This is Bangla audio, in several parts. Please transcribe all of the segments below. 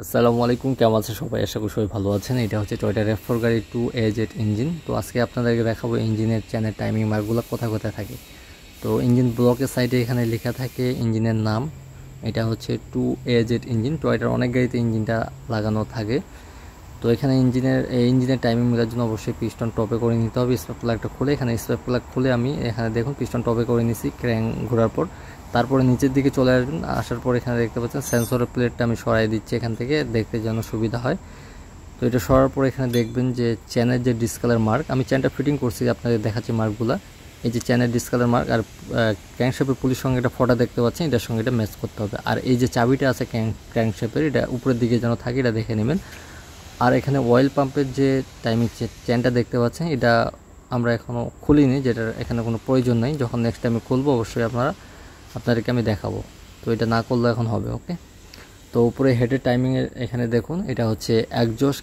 আসসালামু আলাইকুম, কেমন আছেন সবাই? আশা করি সবাই ভালো আছেন। এটা হচ্ছে টয়োটা RAV4 গাড়ি 2AZ ইঞ্জিন। তো আজকে আপনাদেরকে দেখাবো ইঞ্জিনের চেনের টাইমিং মার্কগুলো কোথায় কোথায় থাকে। তো ইঞ্জিন ব্লকের সাইডে এখানে লেখা থাকে ইঞ্জিনের নাম। এটা হচ্ছে 2AZ ইঞ্জিন। টয়োটার অনেক গাড়িতে ইঞ্জিনটা লাগানো থাকে। তো এখানে ইঞ্জিনের টাইমিং মেলার জন্য অবশ্যই পিস্টন টপে করে নিতে হবে। স্পার্ক প্লাগটা খুলে এখানে স্পার্ক প্লাগ খুলে আমি এখানে দেখুন পিস্টন টপে করে নিছি ক্র্যাং ঘোরার পর। তারপরে নিচের দিকে চলে আসবেন। আসার পর এখানে দেখতে পাচ্ছেন সেন্সরের প্লেটটা আমি সরাই দিচ্ছি এখান থেকে, দেখতে যেন সুবিধা হয়। তো এটা সরার পর এখানে দেখবেন যে চেনের যে ডিসকালার মার্ক, আমি চেনটা ফিটিং করছি আপনাদের দেখাচ্ছি মার্কগুলা। এই যে চেনের ডিসকালার মার্ক আর ক্র্যাঙ্কশ্যাফটের পুলির সঙ্গে একটা ফটা দেখতে পাচ্ছেন, এটার সঙ্গে এটা ম্যাচ করতে হবে। আর এই যে চাবিটা আছে ক্র্যাঙ্কশ্যাফটের, এটা উপরের দিকে যেন থাকে, এটা দেখে নেবেন। আর এখানে অয়েল পাম্পের যে টাইমিং চেনটা দেখতে পাচ্ছেন, এটা আমরা এখনও খুলিনি, যেটার এখানে কোনো প্রয়োজন নেই। যখন নেক্সট টাইমে খুলবো অবশ্যই আপনাদেরকে আমি দেখাবো। তো এটা না করলে এখন হবে। ওকে, তো উপরে হেডের টাইমিংয়ের এখানে দেখুন, এটা হচ্ছে একজস্ট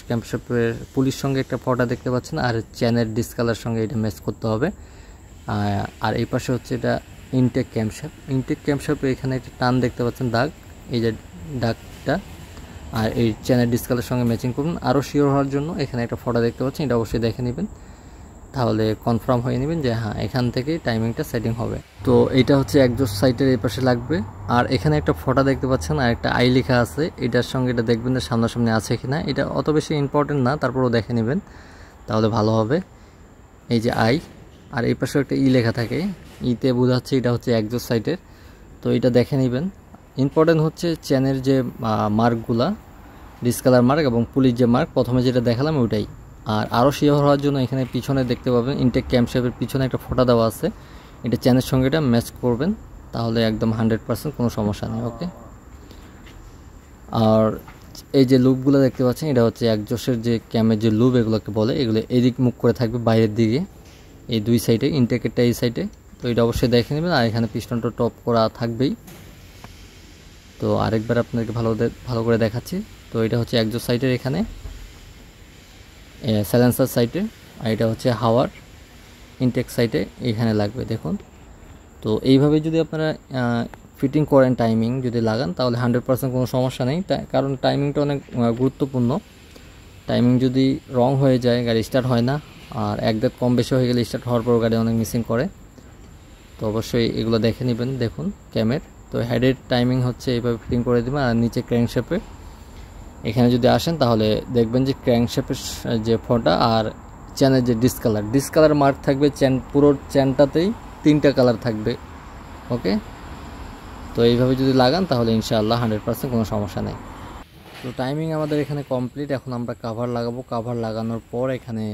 ক্যাম্পশেপের পুলির সঙ্গে একটা ফটা দেখতে পাচ্ছেন, আর চেনের ডিসকালার সঙ্গে এটা ম্যাচ করতে হবে। আর এই পাশে হচ্ছে এটা ইনটেক ক্যাম্পশেপ এখানে একটা টান দেখতে পাচ্ছেন দাগ, এই যে দাগটা, আর এই চেনের ডিসকালার সঙ্গে ম্যাচিং করুন। আরও শিওর হওয়ার জন্য এখানে একটা ফটো দেখতে পাচ্ছেন, এটা অবশ্যই দেখে নেবেন, তাহলে কনফার্ম হয়ে নেবেন যে হ্যাঁ এখান থেকেই টাইমিংটা সেটিং হবে। তো এটা হচ্ছে একজস্ট সাইটের এই পাশে লাগবে। আর এখানে একটা ফটো দেখতে পাচ্ছেন আর একটা আই লেখা আছে, এটার সঙ্গে এটা দেখবেন যে সামনাসামনি আছে কিনা। এটা অত বেশি ইম্পর্টেন্ট না, তারপরেও দেখে নেবেন তাহলে ভালো হবে। এই যে আই, আর এই পাশে একটা ই লেখা থাকে, ইতে বোঝাচ্ছে এটা হচ্ছে একজস্ট সাইটের। তো এটা দেখে নেবেন। ইম্পর্টেন্ট হচ্ছে চেনের যে মার্কগুলা, ডিসকালার মার্ক এবং পুলিশ যে মার্ক প্রথমে যেটা দেখালাম ওইটাই। আর আরও শিওর হওয়ার জন্য এখানে পিছনে দেখতে পাবেন ইনটেক ক্যাম্পশেপের পিছনে একটা ফোঁটা দেওয়া আছে, এটা চেনের সঙ্গে এটা ম্যাচ করবেন, তাহলে একদম 100% কোনো সমস্যা নেই। ওকে, আর এই যে লুপগুলো দেখতে পাচ্ছেন, এটা হচ্ছে একজোশের যে ক্যামের যে লুপ এগুলোকে বলে, এগুলো এদিক মুখ করে থাকবে বাইরের দিকে, এই দুই সাইডে, ইনটেকেরটা এই সাইডে। তো এটা অবশ্যই দেখে নেবেন। আর এখানে পিস্টনটা টপ করা থাকবেই। তো আরেকবার আপনাদেরকে ভালো করে দেখাচ্ছি। তো এটা হচ্ছে একজোশ সাইডের এখানে সাইলেন্সার সাইডে, আর এটা হচ্ছে হাওয়ার ইনটেক সাইডে এখানে লাগবে দেখুন। তো এইভাবে যদি আপনারা ফিটিং করেন, টাইমিং যদি লাগান, তাহলে 100% কোনো সমস্যা নেই। কারণ টাইমিংটা অনেক গুরুত্বপূর্ণ। টাইমিং যদি রং হয়ে যায় গাড়ি স্টার্ট হয় না, আর এক দাঁত কম বেশি হয়ে গেলে স্টার্ট হওয়ার পর গাড়ি অনেক মিসিং করে। তো অবশ্যই এগুলো দেখে নেবেন। দেখুন ক্যামের, তো হেডের টাইমিং হচ্ছে এইভাবে ফিটিং করে দেবেন। আর নিচে ক্র্যাঙ্কশ্যাফটে এখানে যদি আসেন তাহলে দেখবেন যে ক্র্যাঙ্কশ্যাফটের যে ফোঁটা আর চেনের যে ডিসকালার মার্ক থাকবে, পুরো চেনটাতেই 3টা কালার থাকবে। ওকে, তো এইভাবে যদি লাগান তাহলে ইনশাআল্লাহ 100% কোনো সমস্যা নেই। তো টাইমিং আমাদের এখানে কমপ্লিট। এখন আমরা কাভার লাগাবো। কাভার লাগানোর পর এখানে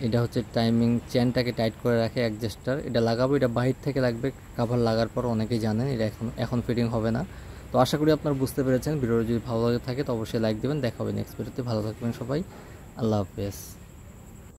এটা হচ্ছে টাইমিং চেনটাকে টাইট করে রাখে অ্যাডজাস্টার, এটা লাগাবো। এটা বাহির থেকে লাগবে, কাভার লাগার পর অনেকেই জানেন এটা এখন ফিটিং হবে না। তো আশা করি আপনারা বুঝতে পেরেছেন। ভিডিওটি যদি ভালো লাগে থাকে তো অবশ্যই লাইক দেবেন। দেখা হবে নেক্সট ভিডিওতে। ভালো থাকবেন সবাই, আল্লাহ হাফেজ।